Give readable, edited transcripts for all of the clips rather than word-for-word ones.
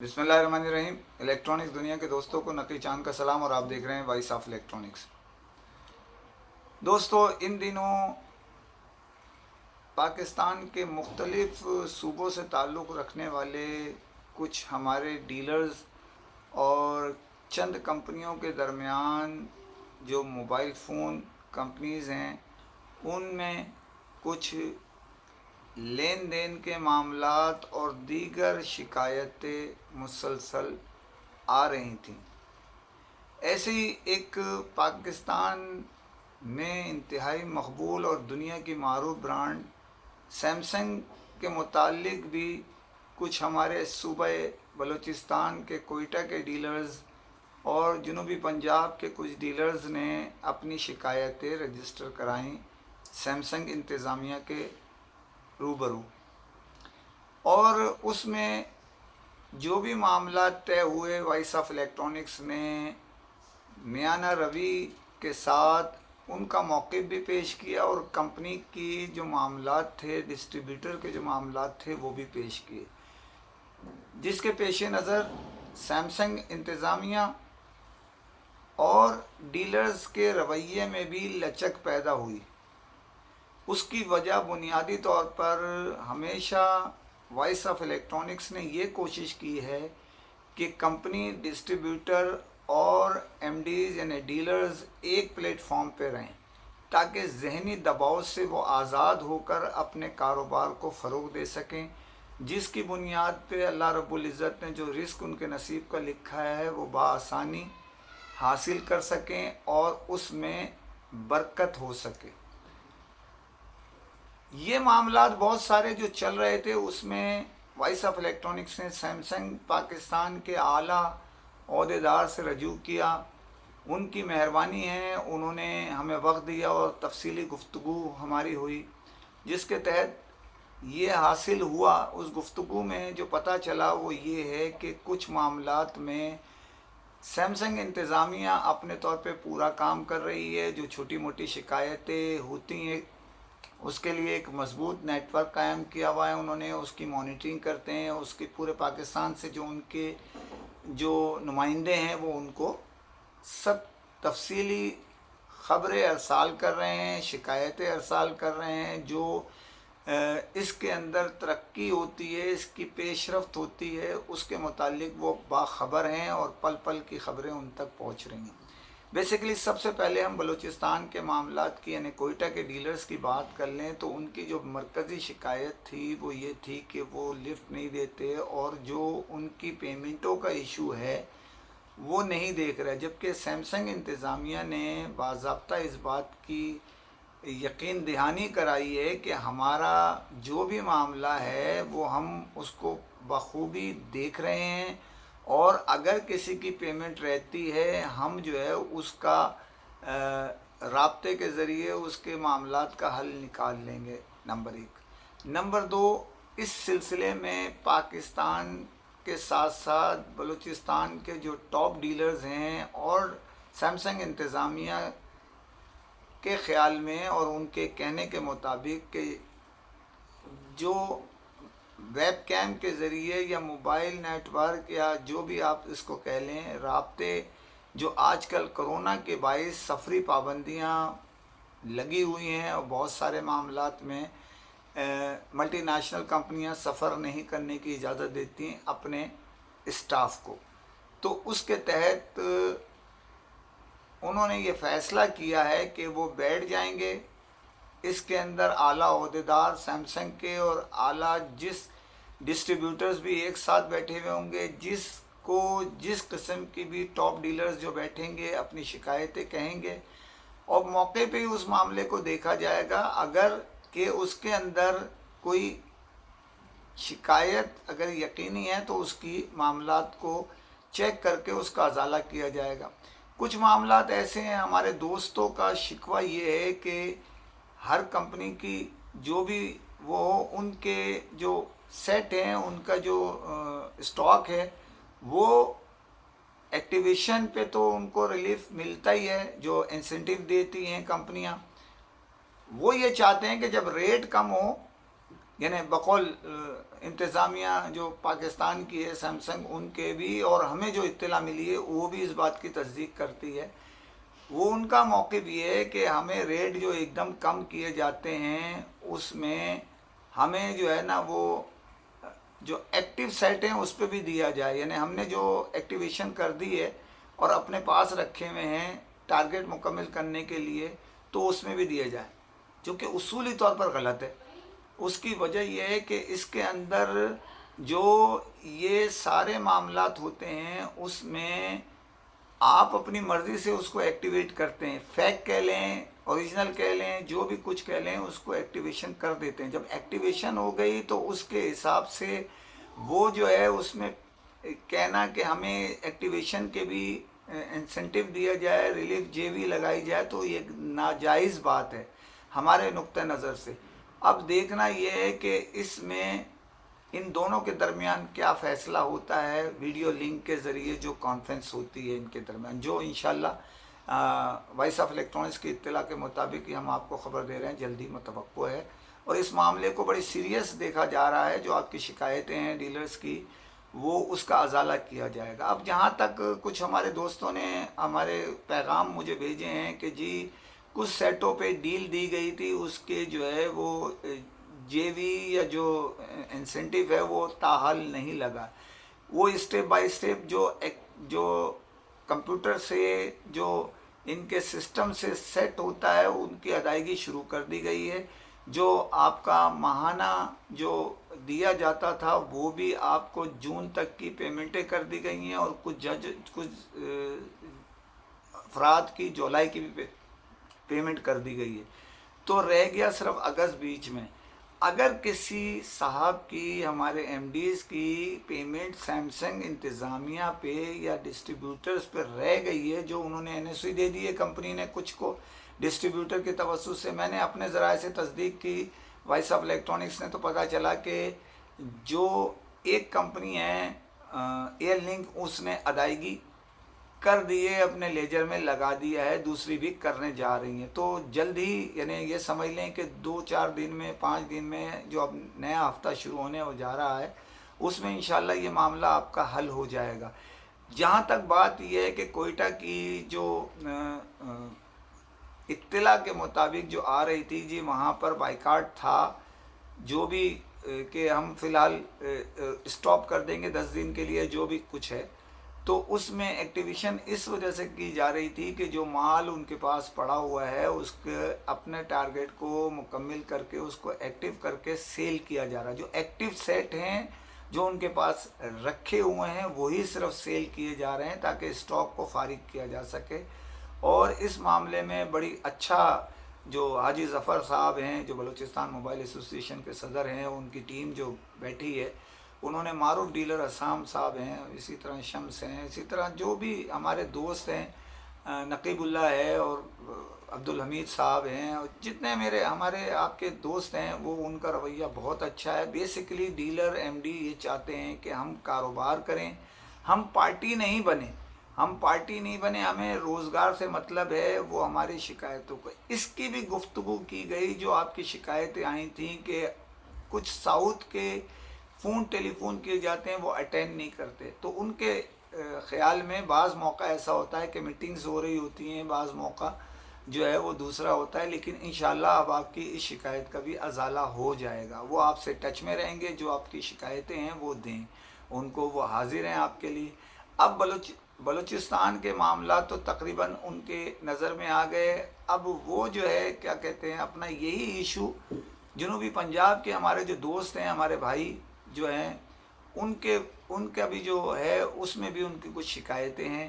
बिस्मिल्लाहिर्रहमानिर्रहीम। इलेक्ट्रॉनिक्स दुनिया के दोस्तों को नकी चांद का सलाम और आप देख रहे हैं वॉइस ऑफ इलेक्ट्रॉनिक्स। दोस्तों, इन दिनों पाकिस्तान के मुख्तलिफ सूबों से ताल्लुक़ रखने वाले कुछ हमारे डीलर्स और चंद कंपनियों के दरमियान जो मोबाइल फ़ोन कंपनीज़ हैं उनमें कुछ लेन देन के मामलात और दीगर शिकायतें मुसलसल आ रही थीं। ऐसे ही एक पाकिस्तान में इंतहाई मकबूल और दुनिया की मारूफ ब्रांड सैमसंग के मुतालिक भी कुछ हमारे सूबे बलूचिस्तान के कोयटा के डीलर्स और जनूबी पंजाब के कुछ डीलर्स ने अपनी शिकायतें रजिस्टर कराईं सैमसंग इंतज़ामिया के रूबरू। और उसमें जो भी मामला तय हुए, वॉइस ऑफ इलेक्ट्रॉनिक्स ने मियाना रवि के साथ उनका मौक़िफ़ भी पेश किया और कंपनी की जो मामलात थे, डिस्ट्रीब्यूटर के जो मामलात थे, वो भी पेश किए, जिसके पेश नज़र सैमसंग इंतज़ामिया और डीलर्स के रवैये में भी लचक पैदा हुई। उसकी वजह बुनियादी तौर पर हमेशा वॉइस ऑफ इलेक्ट्रॉनिक्स ने ये कोशिश की है कि कंपनी, डिस्ट्रीब्यूटर और एमडीज़ यानी डीलर्स एक प्लेटफॉर्म पे रहें ताकि ज़हनी दबाव से वो आज़ाद होकर अपने कारोबार को फ़रोग़ दे सकें, जिसकी बुनियाद पे अल्लाह रब्बुल इज़्ज़त ने जो रिस्क उनके नसीब का लिखा है वो बआसानी हासिल कर सकें और उसमें बरकत हो सके। ये मामलात बहुत सारे जो चल रहे थे, उसमें वॉइस ऑफ इलेक्ट्रॉनिक्स ने सैमसंग पाकिस्तान के आला ओहदेदार से रजू किया। उनकी मेहरबानी है, उन्होंने हमें वक्त दिया और तफसीली गुफ्तगू हमारी हुई, जिसके तहत ये हासिल हुआ। उस गुफ्तगू में जो पता चला वो ये है कि कुछ मामलात में सैमसंग इंतज़ामिया अपने तौर पे पूरा काम कर रही है। जो छोटी मोटी शिकायतें होती हैं उसके लिए एक मजबूत नेटवर्क कायम किया हुआ है उन्होंने, उसकी मॉनिटरिंग करते हैं। उसके पूरे पाकिस्तान से जो उनके जो नुमाइंदे हैं वो उनको सब तफसीली ख़बरें अरसाल कर रहे हैं, शिकायतें अरसाल कर रहे हैं। जो इसके अंदर तरक्की होती है, इसकी पेशरफ्त होती है, उसके मुतालिक वो बाखबर हैं और पल पल की ख़बरें उन तक पहुँच रही हैं। बेसिकली सबसे पहले हम बलूचिस्तान के मामलात की यानी कोयटा के डीलर्स की बात कर लें तो उनकी जो मरकज़ी शिकायत थी वो ये थी कि वो लिफ्ट नहीं देते और जो उनकी पेमेंटों का इशू है वो नहीं देख रहे, जबकि सैमसंग इंतज़ामिया ने बाज़ाब्ता इस बात की यकीन दहानी कराई है कि हमारा जो भी मामला है वो हम उसको बखूबी देख रहे हैं और अगर किसी की पेमेंट रहती है हम जो है उसका राब्ते के ज़रिए उसके मामलात का हल निकाल लेंगे, नंबर एक। नंबर दो, इस सिलसिले में पाकिस्तान के साथ साथ बलूचिस्तान के जो टॉप डीलर्स हैं और सैमसंग इंतज़ामिया के ख़्याल में और उनके कहने के मुताबिक कि जो वेब कैम के ज़रिए या मोबाइल नेटवर्क या जो भी आप इसको कह लें, राब्ते जो आजकल कोरोना के बाइस सफरी पाबंदियां लगी हुई हैं और बहुत सारे मामलात में मल्टी नेशनल कंपनियां सफ़र नहीं करने की इजाज़त देती हैं अपने स्टाफ को, तो उसके तहत उन्होंने ये फ़ैसला किया है कि वो बैठ जाएंगे। इसके अंदर आला ओहदेदार सैमसंग के और आला जिस डिस्ट्रीब्यूटर्स भी एक साथ बैठे हुए होंगे, जिसको जिस किस्म की भी टॉप डीलर्स जो बैठेंगे अपनी शिकायतें कहेंगे और मौके पे ही उस मामले को देखा जाएगा। अगर कि उसके अंदर कोई शिकायत अगर यकीनी है तो उसकी मामलात को चेक करके उसका अजाला किया जाएगा। कुछ मामलात ऐसे हैं, हमारे दोस्तों का शिकवा ये है कि हर कंपनी की जो भी वो उनके जो सेट हैं, उनका जो स्टॉक है वो एक्टिवेशन पे तो उनको रिलीफ मिलता ही है, जो इंसेंटिव देती हैं कंपनियां। वो ये चाहते हैं कि जब रेट कम हो, यानी बकौल इंतज़ामिया जो पाकिस्तान की है सैमसंग, उनके भी, और हमें जो इत्तला मिली है वो भी इस बात की तस्दीक करती है। वो उनका मौक़िफ़ ये है कि हमें रेट जो एकदम कम किए जाते हैं उसमें हमें जो है ना वो जो एक्टिव सेट हैं उस पर भी दिया जाए, यानी हमने जो एक्टिवेशन कर दी है और अपने पास रखे हुए हैं टारगेट मुकम्मल करने के लिए, तो उसमें भी दिया जाए, जो कि उसूली तौर पर गलत है। उसकी वजह यह है कि इसके अंदर जो ये सारे मामलात होते हैं उसमें आप अपनी मर्ज़ी से उसको एक्टिवेट करते हैं, फेक कह लें, ओरिजिनल कह लें, जो भी कुछ कह लें, उसको एक्टिवेशन कर देते हैं। जब एक्टिवेशन हो गई तो उसके हिसाब से वो जो है उसमें कहना कि हमें एक्टिवेशन के भी इंसेंटिव दिया जाए, रिलीफ जेवी लगाई जाए, तो ये नाजायज़ बात है हमारे नुक्ते नज़र से। अब देखना ये है कि इसमें इन दोनों के दरमियान क्या फ़ैसला होता है, वीडियो लिंक के ज़रिए जो कॉन्फ्रेंस होती है इनके दरमियान, जो इंशाल्लाह वॉइस ऑफ इलेक्ट्रॉनिक्स की इत्तला के मुताबिक ही हम आपको ख़बर दे रहे हैं, जल्दी मुतवक्को है। और इस मामले को बड़ी सीरियस देखा जा रहा है। जो आपकी शिकायतें हैं डीलर्स की, वो उसका अजाला किया जाएगा। अब जहाँ तक कुछ हमारे दोस्तों ने हमारे पैगाम मुझे भेजे हैं कि जी कुछ सेटों पे डील दी गई थी, उसके जो है वो जेवी या जो इंसेंटिव है वो ताहाल नहीं लगा। वो स्टेप बाय स्टेप जो कंप्यूटर से जो इनके सिस्टम से सेट होता है उनकी अदायगी शुरू कर दी गई है। जो आपका माहाना जो दिया जाता था वो भी आपको जून तक की पेमेंटें कर दी गई हैं, और कुछ अफराद की जुलाई की भी पेमेंट कर दी गई है। तो रह गया सिर्फ अगस्त बीच में। अगर किसी साहब की, हमारे एमडीज़ की पेमेंट सैमसंग इंतज़ामिया पे या डिस्ट्रीब्यूटर्स पे रह गई है, जो उन्होंने एनओसी दे दी है कंपनी ने कुछ को डिस्ट्रीब्यूटर के तवज्जुह से, मैंने अपने ज़राए से तस्दीक की वॉइस ऑफ इलेक्ट्रॉनिक्स ने, तो पता चला कि जो एक कंपनी है एयर लिंक, उसने अदायगी कर दिए, अपने लेजर में लगा दिया है, दूसरी भी करने जा रही हैं। तो जल्द ही, यानी ये समझ लें कि 2-4 दिन में, 5 दिन में जो अब नया हफ्ता शुरू होने हो जा रहा है उसमें इंशाल्लाह ये मामला आपका हल हो जाएगा। जहाँ तक बात यह है कि कोयटा की जो इत्तला के मुताबिक जो आ रही थी जी, वहाँ पर बाइकाट था, जो भी कि हम फ़िलहाल स्टॉप कर देंगे 10 दिन के लिए जो भी कुछ है। तो उसमें एक्टिवेशन इस वजह से की जा रही थी कि जो माल उनके पास पड़ा हुआ है उसके अपने टारगेट को मुकम्मल करके उसको एक्टिव करके सेल किया जा रहा है। जो एक्टिव सेट हैं जो उनके पास रखे हुए हैं वही सिर्फ सेल किए जा रहे हैं ताकि स्टॉक को फारिग किया जा सके। और इस मामले में बड़ी अच्छा जो हाजी ज़फ़र साहब हैं, जो बलूचिस्तान मोबाइल एसोसिएशन के सदर हैं, उनकी टीम जो बैठी है, उन्होंने मारूफ डीलर असाम साहब हैं, इसी तरह शम्स हैं, इसी तरह जो भी हमारे दोस्त हैं, नकीबुल्ला है और अब्दुल हमीद साहब हैं, और जितने हमारे आपके दोस्त हैं, वो उनका रवैया बहुत अच्छा है। बेसिकली डीलर एमडी ये चाहते हैं कि हम कारोबार करें, हम पार्टी नहीं बने, हमें रोज़गार से मतलब है। वो हमारी शिकायतों को, इसकी भी गुफ्तगू की गई। जो आपकी शिकायतें आई थी कि कुछ साउथ के फ़ोन टेलीफोन किए जाते हैं वो अटेंड नहीं करते, तो उनके ख़्याल में बाज़ मौका ऐसा होता है कि मीटिंग्स हो रही होती हैं, बाज़ मौका जो है वो दूसरा होता है। लेकिन इंशाल्लाह अब आपकी इस शिकायत का भी अजाला हो जाएगा। वो आपसे टच में रहेंगे, जो आपकी शिकायतें हैं वो दें उनको, वो हाजिर हैं आपके लिए। अब बलूचिस्तान के मामला तो तकरीबन उनके नज़र में आ गए। अब वो जो है क्या कहते हैं, अपना यही इशू जनूबी पंजाब के हमारे जो दोस्त हैं, हमारे भाई जो हैं, उनका भी जो है उसमें भी उनकी कुछ शिकायतें हैं।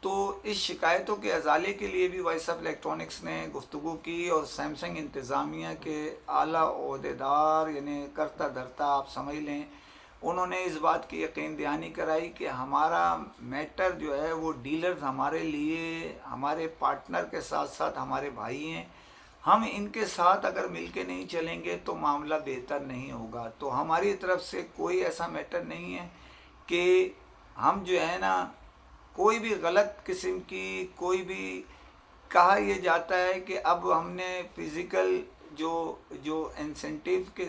तो इस शिकायतों के अजाले के लिए भी वॉइस ऑफ इलेक्ट्रॉनिक्स ने गुफ्तगू की, और सैमसंग इंतज़ामिया के आला ओहदेदार, यानी करता धरता आप समझ लें, उन्होंने इस बात की यकीन दहानी कराई कि हमारा मैटर जो है वो डीलर्स हमारे लिए, हमारे पार्टनर के साथ साथ हमारे भाई हैं, हम इनके साथ अगर मिलके नहीं चलेंगे तो मामला बेहतर नहीं होगा। तो हमारी तरफ से कोई ऐसा मैटर नहीं है कि हम जो है ना कोई भी गलत किस्म की कोई भी, कहा यह जाता है कि अब हमने फ़िज़िकल जो जो इंसेंटिव के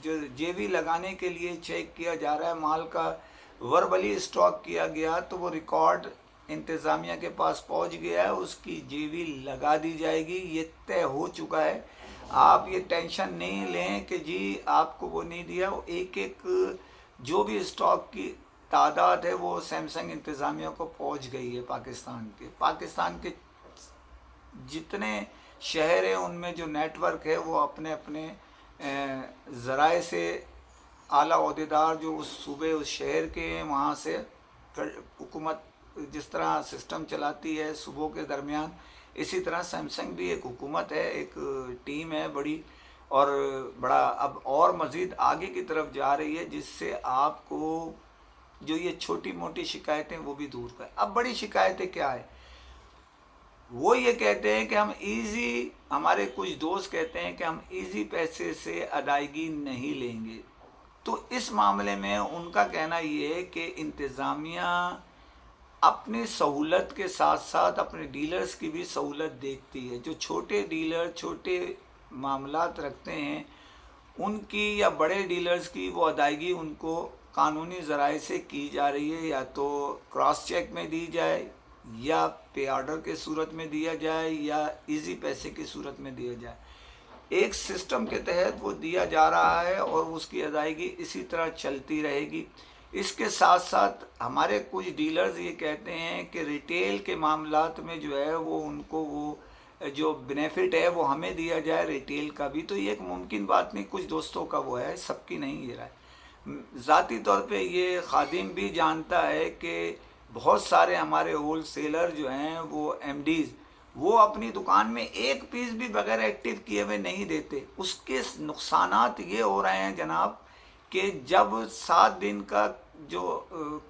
जो जेवी लगाने के लिए चेक किया जा रहा है, माल का वर्बली स्टॉक किया गया, तो वो रिकॉर्ड इंतज़ामिया के पास पहुंच गया है, उसकी जेवी लगा दी जाएगी, ये तय हो चुका है। आप ये टेंशन नहीं लें कि जी आपको वो नहीं दिया। वो एक एक जो भी स्टॉक की तादाद है वो सैमसंग इंतज़ामिया को पहुंच गई है। पाकिस्तान के जितने शहर हैं उनमें जो नेटवर्क है वो अपने अपने ज़राए से आला ओहदेदार जो उस सूबे उस शहर के हैं वहाँ से हुकूमत जिस तरह सिस्टम चलाती है सुबह के दरमियान, इसी तरह सैमसंग भी एक हुकूमत है, एक टीम है बड़ी, और बड़ा अब और मज़ीद आगे की तरफ जा रही है, जिससे आपको जो ये छोटी मोटी शिकायतें वो भी दूर कर। अब बड़ी शिकायतें क्या है, वो ये कहते हैं कि हम इजी, हमारे कुछ दोस्त कहते हैं कि हम इजी पैसे से अदायगी नहीं लेंगे। तो इस मामले में उनका कहना ये है कि इंतज़ामिया अपनी सहूलत के साथ साथ अपने डीलर्स की भी सहूलत देखती है। जो छोटे डीलर छोटे मामलात रखते हैं उनकी या बड़े डीलर्स की वो अदायगी उनको कानूनी ज़राए से की जा रही है, या तो क्रॉस चेक में दी जाए, या पे ऑर्डर के सूरत में दिया जाए, या इजी पैसे की सूरत में दिया जाए। एक सिस्टम के तहत वो दिया जा रहा है और उसकी अदायगी इसी तरह चलती रहेगी। इसके साथ साथ हमारे कुछ डीलर्स ये कहते हैं कि रिटेल के मामलात में जो है वो उनको वो जो बेनिफिट है वो हमें दिया जाए रिटेल का भी। तो ये एक मुमकिन बात नहीं, कुछ दोस्तों का वो है, सबकी नहीं ये रहा है। ज़ाती तौर पे ये खादिम भी जानता है कि बहुत सारे हमारे होल सेलर जो हैं वो एमडीज़ वो अपनी दुकान में एक पीस भी बगैर एक्टिव किए हुए नहीं देते। उसके नुकसानात ये हो रहे हैं जनाब कि जब 7 दिन का जो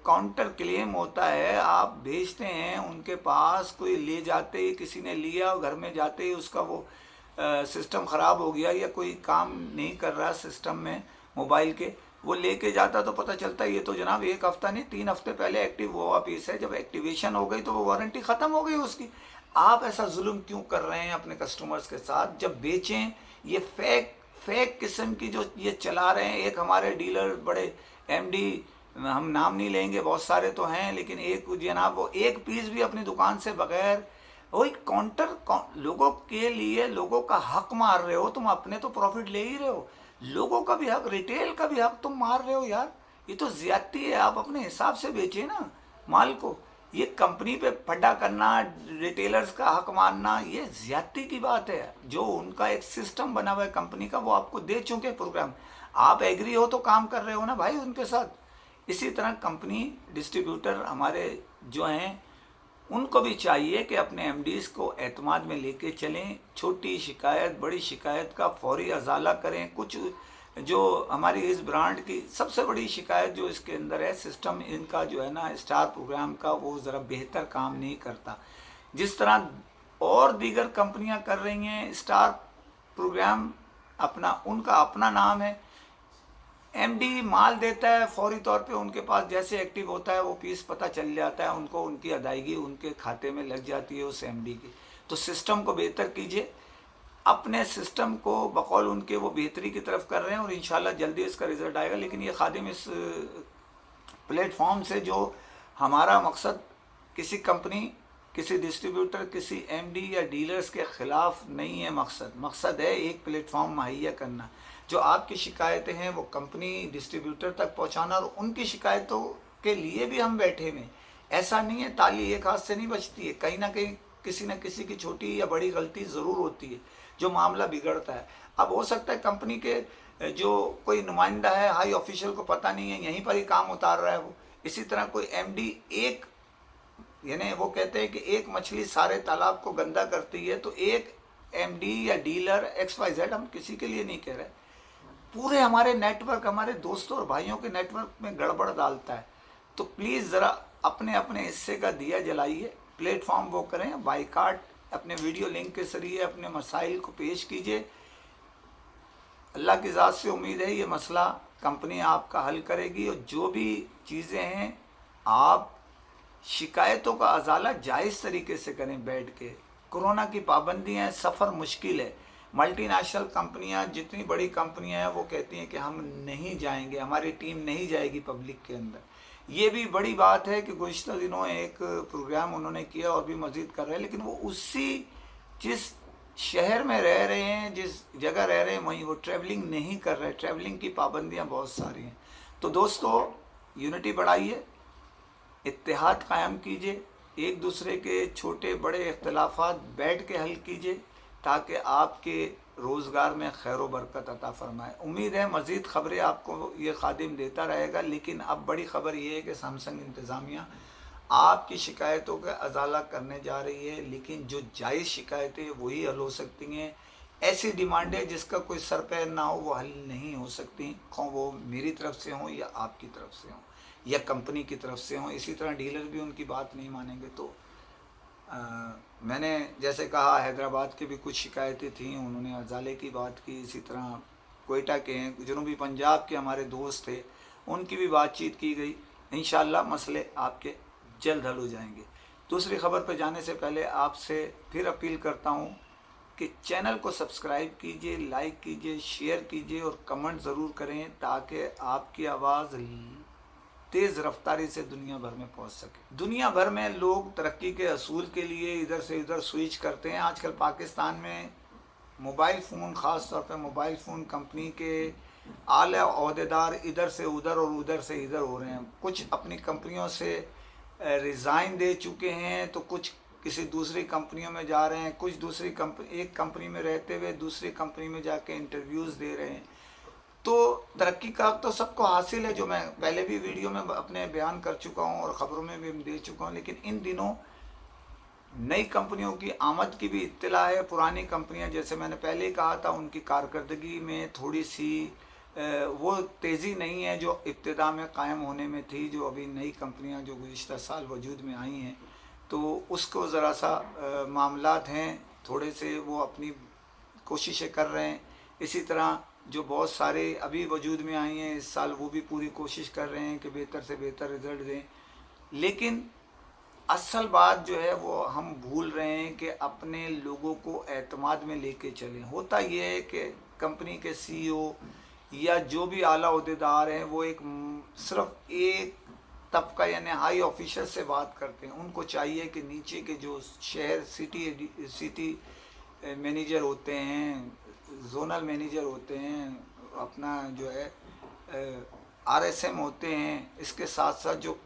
काउंटर क्लेम होता है आप भेजते हैं उनके पास, कोई ले जाते ही किसी ने लिया और घर में जाते ही उसका वो सिस्टम ख़राब हो गया या कोई काम नहीं कर रहा सिस्टम में मोबाइल के, वो लेके जाता तो पता चलता ये तो जनाब 1 हफ़्ता नहीं 3 हफ्ते पहले एक्टिव हुआ पीस है। जब एक्टिवेशन हो गई तो वो वारंटी ख़त्म हो गई उसकी। आप ऐसा जुल्म क्यों कर रहे हैं अपने कस्टमर्स के साथ? जब बेचें ये फेक किस्म की जो ये चला रहे हैं। एक हमारे डीलर बड़े एमडी, हम नाम नहीं लेंगे, बहुत सारे तो हैं, लेकिन एक जनाब वो एक पीस भी अपनी दुकान से बगैर, वही लोगों के लिए लोगों का हक मार रहे हो तुम। अपने तो प्रॉफिट ले ही रहे हो, लोगों का भी हक, रिटेल का भी हक तुम मार रहे हो यार। ये तो ज्यादती है। आप अपने हिसाब से बेचे ना माल को। ये कंपनी पे फड्डा करना, रिटेलर्स का हक मारना, ये ज्यादती की बात है। जो उनका एक सिस्टम बना हुआ है कंपनी का, वो आपको दे चुके प्रोग्राम, आप एग्री हो तो काम कर रहे हो ना भाई उनके साथ। इसी तरह कंपनी डिस्ट्रीब्यूटर हमारे जो हैं उनको भी चाहिए कि अपने एमडीज़ को एतमाद में लेके चलें। छोटी शिकायत बड़ी शिकायत का फौरी अजाला करें। कुछ जो हमारी इस ब्रांड की सबसे बड़ी शिकायत जो इसके अंदर है, सिस्टम इनका जो है ना स्टार प्रोग्राम का, वो ज़रा बेहतर काम नहीं करता। जिस तरह और दीगर कंपनियां कर रही हैं, स्टार प्रोग्राम अपना उनका अपना नाम है, एमडी माल देता है फौरी तौर पे उनके पास जैसे एक्टिव होता है वो पीस पता चल जाता है उनको, उनकी अदायगी उनके खाते में लग जाती है उस एमडी की। तो सिस्टम को बेहतर कीजिए, अपने सिस्टम को बकौल उनके वो बेहतरी की तरफ कर रहे हैं और इंशाल्लाह जल्दी इसका रिजल्ट आएगा। लेकिन ये खादिम इस प्लेटफॉर्म से जो हमारा मकसद किसी कंपनी, किसी डिस्ट्रीब्यूटर, किसी एमडी या डीलर्स के ख़िलाफ़ नहीं है। मकसद है एक प्लेटफॉर्म मुहैया करना, जो आपकी शिकायतें हैं वो कंपनी डिस्ट्रीब्यूटर तक पहुंचाना, और उनकी शिकायतों के लिए भी हम बैठे हुए। ऐसा नहीं है ताली एक हाथ से नहीं बजती है, कहीं ना कहीं किसी न किसी की छोटी या बड़ी गलती ज़रूर होती है जो मामला बिगड़ता है। अब हो सकता है कंपनी के जो कोई नुमाइंदा है, हाई ऑफिशियल को पता नहीं है, यहीं पर ही काम उतार रहा है वो। इसी तरह कोई एमडी एक, यानी वो कहते हैं कि एक मछली सारे तालाब को गंदा करती है, तो एक एमडी या डीलर XYZ, हम किसी के लिए नहीं कह रहे, पूरे हमारे नेटवर्क, हमारे दोस्तों और भाइयों के नेटवर्क में गड़बड़ डालता है। तो प्लीज़ ज़रा अपने अपने हिस्से का दिया जलाइए, प्लेटफॉर्म वो करें, बाइकाट अपने वीडियो लिंक के जरिए अपने मसाइल को पेश कीजिए। अल्लाह की ज़ात से उम्मीद है ये मसला कंपनी आपका हल करेगी। और जो भी चीज़ें हैं आप शिकायतों का अजाला जायज़ तरीके से करें बैठ के। कोरोना की पाबंदियाँ, सफ़र मुश्किल है, मल्टी नेशनल कंपनियां, जितनी बड़ी कंपनियां हैं वो कहती हैं कि हम नहीं जाएंगे, हमारी टीम नहीं जाएगी पब्लिक के अंदर। ये भी बड़ी बात है कि गुज़िश्ता दिनों एक प्रोग्राम उन्होंने किया और भी मज़ीद कर रहे हैं, लेकिन वो उसी जिस शहर में रह रहे हैं, जिस जगह रह रहे हैं, वहीं वो ट्रैवलिंग नहीं कर रहे। ट्रैवलिंग की पाबंदियां बहुत सारी हैं। तो दोस्तों, यूनिटी बढ़ाइए, इत्तेहाद कायम कीजिए, एक दूसरे के छोटे बड़े इख्तलाफात बैठ के हल कीजिए, ताकि आपके रोज़गार में खैर व बरकत अता फ़रमाए। उम्मीद है मज़ीद ख़बरें आपको ये खादिम देता रहेगा, लेकिन अब बड़ी ख़बर ये है कि सैमसंग इंतज़ामिया आपकी शिकायतों का अजाला करने जा रही है, लेकिन जो जायज़ शिकायतें वही हल हो सकती हैं। ऐसी डिमांडें जिसका कोई सर पैर ना हो वो हल नहीं हो सकती, खो वो मेरी तरफ से हों या आपकी तरफ से हों या कंपनी की तरफ से हों। इसी तरह डीलर भी उनकी बात नहीं मानेंगे। तो मैंने जैसे कहा, हैदराबाद की भी कुछ शिकायतें थीं, उन्होंने अजाले की बात की। इसी तरह कोयटा के हैं, जनूबी पंजाब के हमारे दोस्त थे, उनकी भी बातचीत की गई। इंशाअल्लाह मसले आपके जल्द हल हो जाएंगे। दूसरी खबर पर जाने से पहले आपसे फिर अपील करता हूँ कि चैनल को सब्सक्राइब कीजिए, लाइक कीजिए, शेयर कीजिए और कमेंट ज़रूर करें, ताकि आपकी आवाज़ तेज़ रफ्तारी से दुनिया भर में पहुंच सके। दुनिया भर में लोग तरक्की के असूल के लिए इधर से उधर स्विच करते हैं। आजकल पाकिस्तान में मोबाइल फ़ोन, ख़ास तौर पर मोबाइल फ़ोन कंपनी के आला ओहदेदार इधर से उधर और उधर से इधर हो रहे हैं। कुछ अपनी कंपनियों से रिज़ाइन दे चुके हैं, तो कुछ किसी दूसरी कंपनियों में जा रहे हैं, कुछ दूसरी कंपनी, एक कंपनी में रहते हुए दूसरी कंपनी में जाके इंटरव्यूज़ दे रहे हैं। तो तरक्की का तो सबको हासिल है, जो मैं पहले भी वीडियो में अपने बयान कर चुका हूँ और ख़बरों में भी दे चुका हूँ। लेकिन इन दिनों नई कंपनियों की आमद की भी इत्तला है। पुरानी कंपनियां, जैसे मैंने पहले कहा था, उनकी कारकर्दगी में थोड़ी सी वो तेज़ी नहीं है जो इब्तिदा में कायम होने में थी। जो अभी नई कंपनियां जो गुज़िश्ता साल वजूद में आई हैं, तो उसको ज़रा सा मामलात हैं, थोड़े से वो अपनी कोशिशें कर रहे हैं। इसी तरह जो बहुत सारे अभी वजूद में आई हैं इस साल, वो भी पूरी कोशिश कर रहे हैं कि बेहतर से बेहतर रिज़ल्ट दें। लेकिन असल बात जो है वो हम भूल रहे हैं कि अपने लोगों को एतमाद में लेके चलें। होता ये है कि कंपनी के CEO या जो भी आला ओहदेदार हैं, वो सिर्फ एक तबका यानी हाई ऑफिसर से बात करते हैं। उनको चाहिए कि नीचे के जो शहर सिटी मैनेजर होते हैं, जोनल मैनेजर होते हैं, अपना जो है RSM होते हैं, इसके साथ साथ जो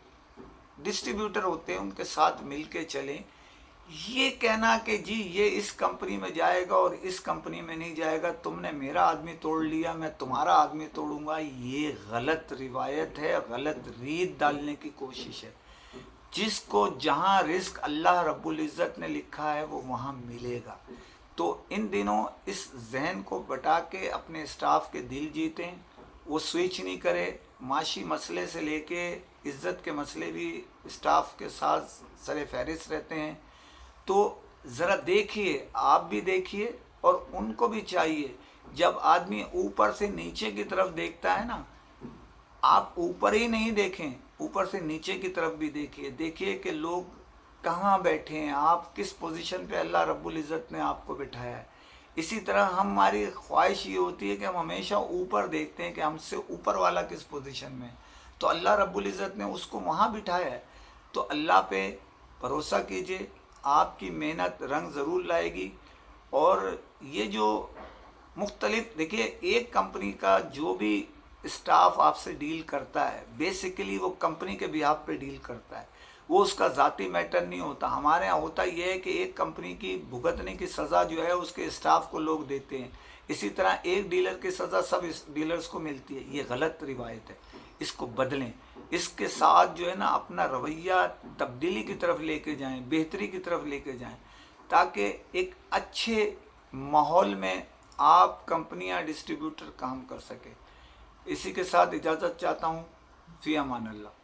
डिस्ट्रीब्यूटर होते हैं उनके साथ मिल के चलें। ये कहना कि जी ये इस कंपनी में जाएगा और इस कंपनी में नहीं जाएगा, तुमने मेरा आदमी तोड़ लिया, मैं तुम्हारा आदमी तोड़ूंगा, ये गलत रिवायत है, गलत रीत डालने की कोशिश है। जिसको जहाँ रिस्क अल्लाह रब्बुल इज़्ज़त ने लिखा है वो वहाँ मिलेगा। तो इन दिनों इस जहन को बटा के अपने स्टाफ के दिल जीतें, वो स्विच नहीं करे। माशी मसले से लेके इज़्ज़त के मसले भी स्टाफ के साथ सरे फहरिस्त रहते हैं। तो ज़रा देखिए, आप भी देखिए और उनको भी चाहिए। जब आदमी ऊपर से नीचे की तरफ देखता है ना, आप ऊपर ही नहीं देखें, ऊपर से नीचे की तरफ भी देखिए। देखिए कि लोग कहाँ बैठे हैं, आप किस पोजीशन पे अल्लाह रब्बुल इज़्ज़त ने आपको बिठाया है। इसी तरह हमारी ख्वाहिश ये होती है कि हम हमेशा ऊपर देखते हैं कि हमसे ऊपर वाला किस पोजीशन में है, तो अल्लाह रब्बुल इज़्ज़त ने उसको वहाँ बिठाया है। तो अल्लाह पे भरोसा कीजिए, आपकी मेहनत रंग ज़रूर लाएगी। और ये जो मुख्तलिफ, देखिए, एक कंपनी का जो भी स्टाफ आपसे डील करता है, बेसिकली वो कंपनी के बिहाफ पे डील करता है, वो उसका ज़ाती मैटर नहीं होता। हमारे यहाँ होता ये है कि एक कंपनी की भुगतने की सज़ा जो है उसके स्टाफ को लोग देते हैं। इसी तरह एक डीलर की सज़ा सब डीलर्स को मिलती है। ये गलत रिवायत है, इसको बदलें। इसके साथ जो है ना, अपना रवैया तब्दीली की तरफ लेके जाएं, बेहतरी की तरफ लेके जाएं, ताकि एक अच्छे माहौल में आप कंपनियां, डिस्ट्रीब्यूटर काम कर सके। इसी के साथ इजाज़त चाहता हूँ। फ़ी अमान अल्लाह।